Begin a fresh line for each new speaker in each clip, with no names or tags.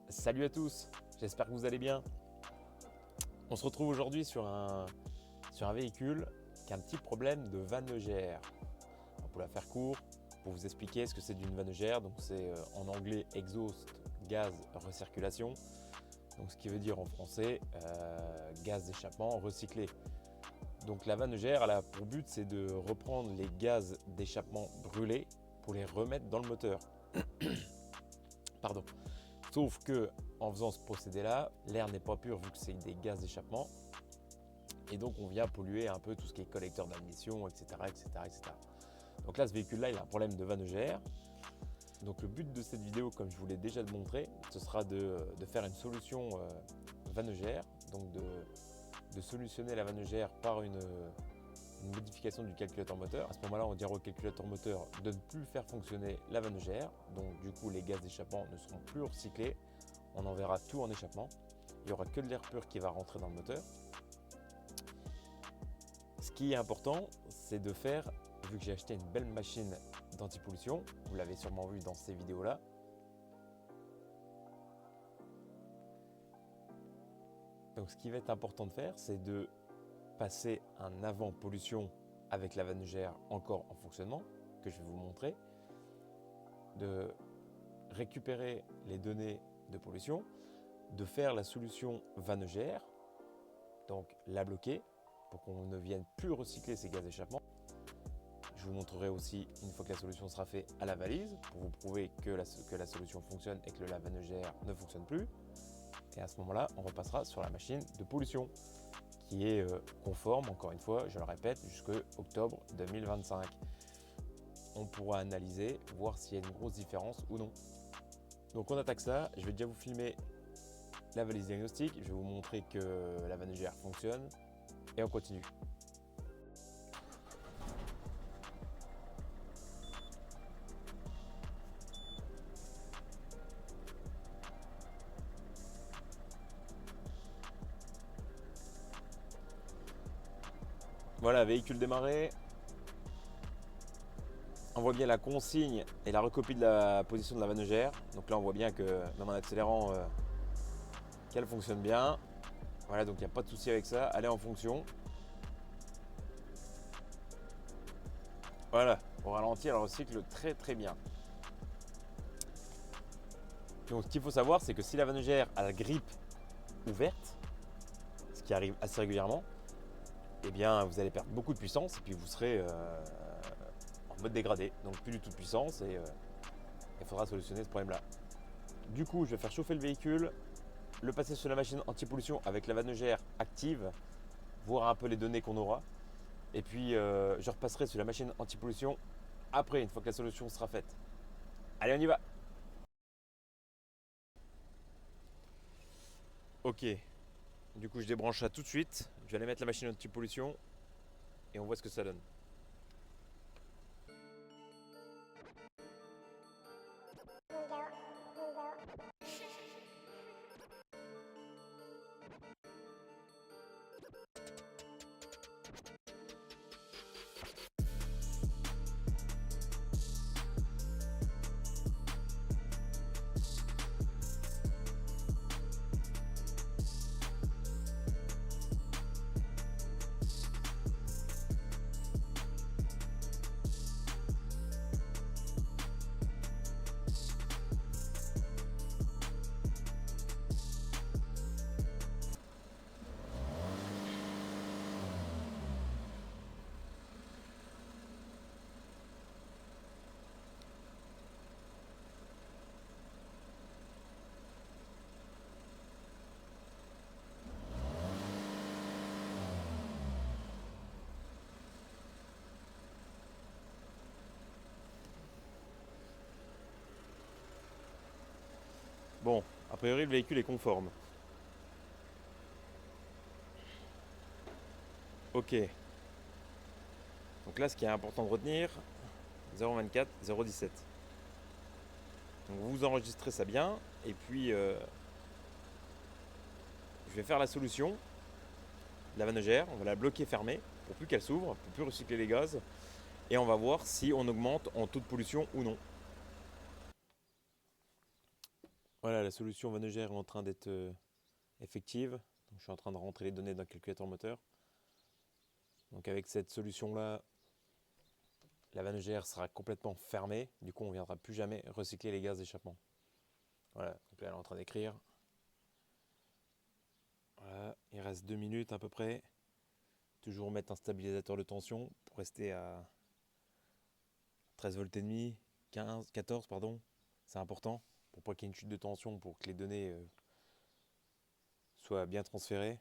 Salut à tous, j'espère que vous allez bien. On se retrouve aujourd'hui sur un véhicule qui a un petit problème de vanne EGR. Pour la faire court, pour vous expliquer ce que c'est d'une vanne EGR, donc c'est en anglais exhaust gaz recirculation, donc ce qui veut dire en français gaz d'échappement recyclé. Donc la vanne EGR, elle a pour but c'est de reprendre les gaz d'échappement brûlés pour les remettre dans le moteur. Pardon. Sauf que en faisant ce procédé-là, l'air n'est pas pur vu que c'est des gaz d'échappement. Et donc on vient polluer un peu tout ce qui est collecteur d'admission, etc., etc., etc. Donc là, ce véhicule-là, il a un problème de vanne EGR. Donc le but de cette vidéo, comme je vous l'ai déjà montré, ce sera de faire une solution vanne EGR, donc de solutionner la vanne EGR par une modification du calculateur moteur. À ce moment-là, on dira au calculateur moteur de ne plus faire fonctionner la vanne EGR. Donc du coup, les gaz d'échappement ne seront plus recyclés. On enverra tout en échappement. Il n'y aura que de l'air pur qui va rentrer dans le moteur. Ce qui est important, c'est de faire, vu que j'ai acheté une belle machine d'antipollution, vous l'avez sûrement vu dans ces vidéos-là. Donc ce qui va être important de faire, c'est de passer un avant pollution avec la vanne EGR encore en fonctionnement, que je vais vous montrer, de récupérer les données de pollution, de faire la solution vanne EGR, donc la bloquer pour qu'on ne vienne plus recycler ces gaz d'échappement. Je vous montrerai aussi, une fois que la solution sera faite, à la valise pour vous prouver que la solution fonctionne et que la vanne EGR ne fonctionne plus. Et à ce moment-là, on repassera sur la machine de pollution qui est conforme, encore une fois, je le répète, jusqu'à octobre 2025. On pourra analyser, voir s'il y a une grosse différence ou non. Donc on attaque ça, je vais déjà vous filmer la valise diagnostique, je vais vous montrer que la vanne EGR fonctionne et on continue. Voilà, véhicule démarré. On voit bien la consigne et la recopie de la position de la vanne EGR. Donc là, on voit bien que même en accélérant, qu'elle fonctionne bien. Voilà, donc il n'y a pas de souci avec ça. Elle est en fonction. Voilà, au ralenti, elle recycle très très bien. Donc ce qu'il faut savoir, c'est que si la vanne EGR a la grippe ouverte, ce qui arrive assez régulièrement, eh bien vous allez perdre beaucoup de puissance et puis vous serez en mode dégradé. Donc plus du tout de puissance et il faudra solutionner ce problème-là. Du coup, je vais faire chauffer le véhicule, le passer sur la machine anti-pollution avec la vanne EGR active, voir un peu les données qu'on aura. Et puis je repasserai sur la machine anti-pollution après, une fois que la solution sera faite. Allez, on y va. Ok, du coup je débranche ça tout de suite. Je vais aller mettre la machine anti-pollution et on voit ce que ça donne. Bon, a priori le véhicule est conforme. Ok. Donc là, ce qui est important de retenir, 0,24, 0,17. Donc vous enregistrez ça bien et puis je vais faire la solution. La vanne EGR, on va la bloquer fermée pour plus qu'elle s'ouvre, pour plus recycler les gaz. Et on va voir si on augmente en taux de pollution ou non. Voilà, la solution Vanogère est en train d'être effective. Donc, je suis en train de rentrer les données dans le calculateur moteur. Donc avec cette solution-là, la Vanogère sera complètement fermée. Du coup, on ne viendra plus jamais recycler les gaz d'échappement. Voilà, donc là, elle est en train d'écrire. Voilà, il reste 2 minutes à peu près. Toujours mettre un stabilisateur de tension pour rester à 13 volts et demi, 15, 14 pardon. C'est important pour pas qu'il y ait une chute de tension, pour que les données soient bien transférées.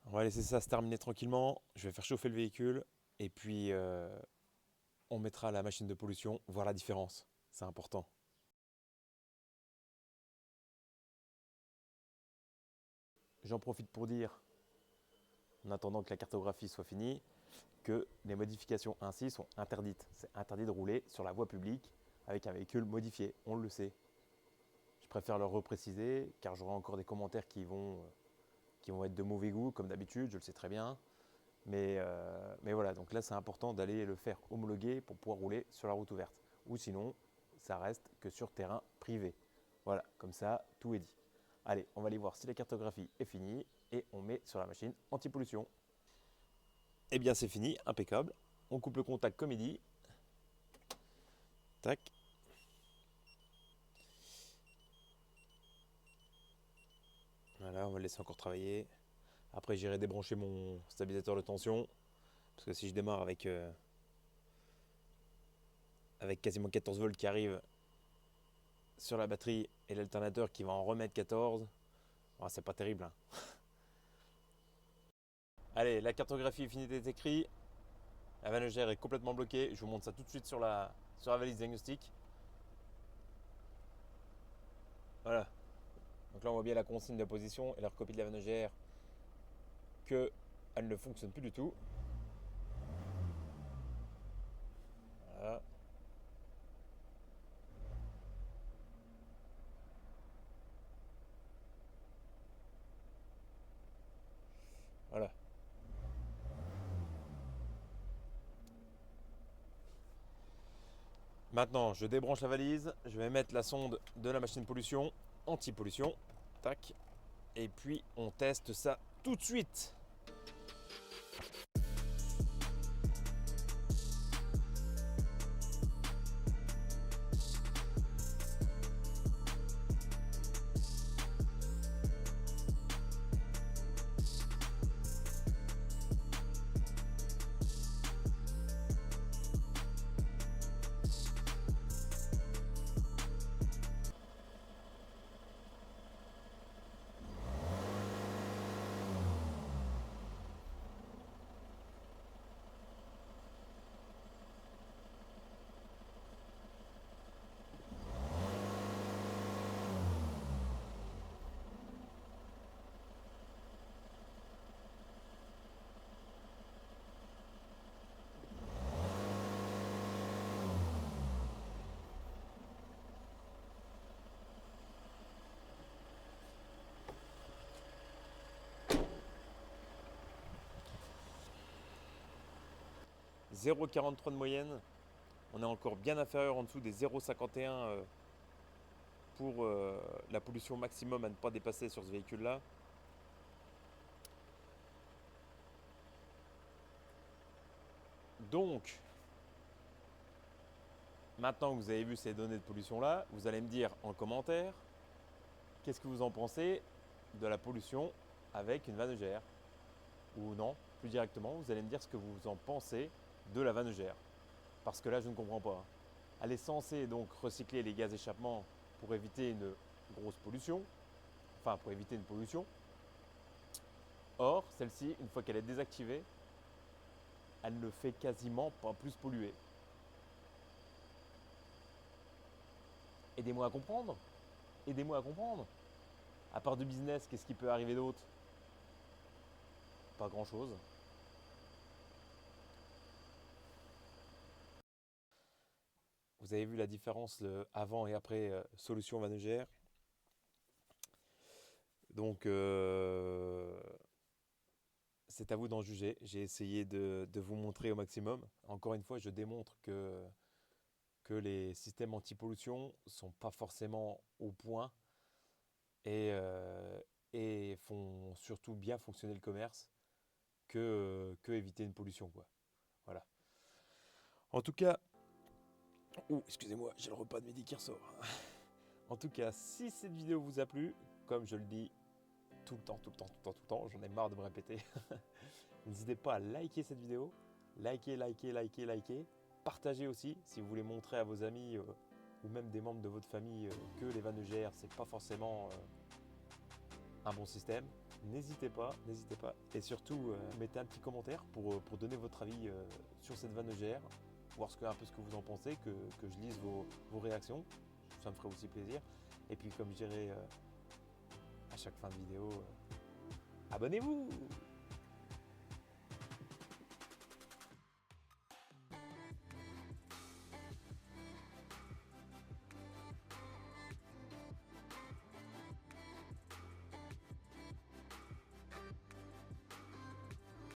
On va laisser ça se terminer tranquillement. Je vais faire chauffer le véhicule et puis on mettra la machine de pollution, voir la différence. C'est important. J'en profite pour dire, en attendant que la cartographie soit finie, que les modifications ainsi sont interdites. C'est interdit de rouler sur la voie publique avec un véhicule modifié, on le sait. Je préfère le repréciser car j'aurai encore des commentaires qui vont être de mauvais goût, comme d'habitude, je le sais très bien. Mais voilà, donc là c'est important d'aller le faire homologuer pour pouvoir rouler sur la route ouverte. Ou sinon, ça reste que sur terrain privé. Voilà, comme ça, tout est dit. Allez, on va aller voir si la cartographie est finie et on met sur la machine anti-pollution. Eh bien c'est fini, impeccable. On coupe le contact comme il dit. Tac. Voilà, on va le laisser encore travailler. Après j'irai débrancher mon stabilisateur de tension. Parce que si je démarre avec quasiment 14 volts qui arrivent sur la batterie et l'alternateur qui va en remettre 14, oh, c'est pas terrible. Hein. Allez, la cartographie est finie d'être écrite. La Vanogère est complètement bloquée. Je vous montre ça tout de suite sur la valise diagnostic. Voilà. Donc là, on voit bien la consigne de position et la recopie de la Vanogère qu'elle ne fonctionne plus du tout. Voilà. Voilà. Maintenant, je débranche la valise. Je vais mettre la sonde de la machine pollution, anti-pollution. Tac. Et puis, on teste ça tout de suite. 0,43 de moyenne. On est encore bien inférieur en dessous des 0,51 pour la pollution maximum à ne pas dépasser sur ce véhicule-là. Donc, maintenant que vous avez vu ces données de pollution-là, vous allez me dire en commentaire qu'est-ce que vous en pensez de la pollution avec une Vanogère. Ou non, plus directement, vous allez me dire ce que vous en pensez de la Vanogère. Parce que là, je ne comprends pas. Elle est censée donc recycler les gaz d'échappement pour éviter une grosse pollution, enfin pour éviter une pollution. Or, celle-ci, une fois qu'elle est désactivée, elle ne fait quasiment pas plus polluer. Aidez-moi à comprendre. Aidez-moi à comprendre. À part du business, qu'est-ce qui peut arriver d'autre? Pas grand-chose. Vous avez vu la différence avant et après solution Vanogère. Donc, c'est à vous d'en juger. J'ai essayé de vous montrer au maximum. Encore une fois, je démontre que que les systèmes anti-pollution ne sont pas forcément au point et font surtout bien fonctionner le commerce que éviter une pollution, quoi. Voilà. En tout cas, excusez-moi, j'ai le repas de midi qui ressort. En tout cas, si cette vidéo vous a plu, comme je le dis tout le temps, j'en ai marre de me répéter, n'hésitez pas à liker cette vidéo, liker, partagez aussi si vous voulez montrer à vos amis ou même des membres de votre famille que les vannes EGR, c'est pas forcément un bon système. N'hésitez pas. Et surtout, mettez un petit commentaire pour donner votre avis sur cette vanne EGR, voir un peu ce que vous en pensez, que je lise vos réactions. Ça me ferait aussi plaisir. Et puis, comme je dirais à chaque fin de vidéo, abonnez-vous!